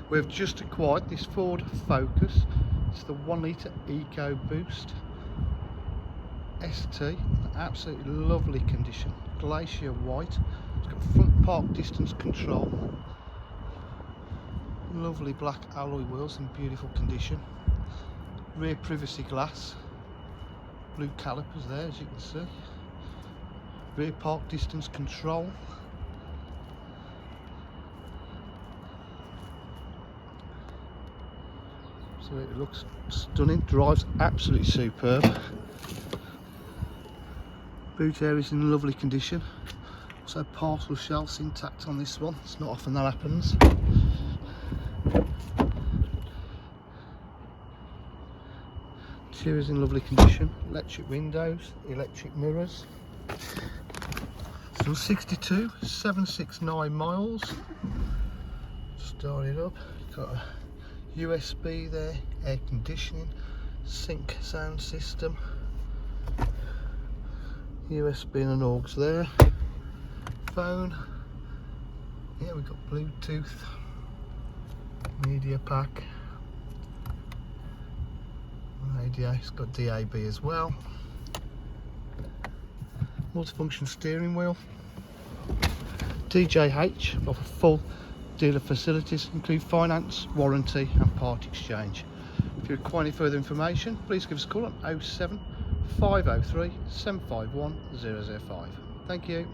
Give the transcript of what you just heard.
We've just acquired this Ford Focus. It's the 1 litre EcoBoost ST, in absolutely lovely condition, glacier white. It's got front park distance control, lovely black alloy wheels in beautiful condition, rear privacy glass, blue calipers there as you can see, rear park distance control, so it looks stunning, drives absolutely superb. Boot area is in lovely condition. Also parcel shelves intact on this one. It's not often that happens. Interior is in lovely condition. Electric windows, electric mirrors. Still 62,769 miles. Start it up. Got a USB there, air conditioning, sync sound system. USB and an aux there, phone, yeah, we've got Bluetooth, media pack, radio, it's got DAB as well, multifunction steering wheel, DJH, offer full dealer facilities, include finance, warranty and part exchange. If you require any further information, please give us a call on 07 503 751 005. Thank you.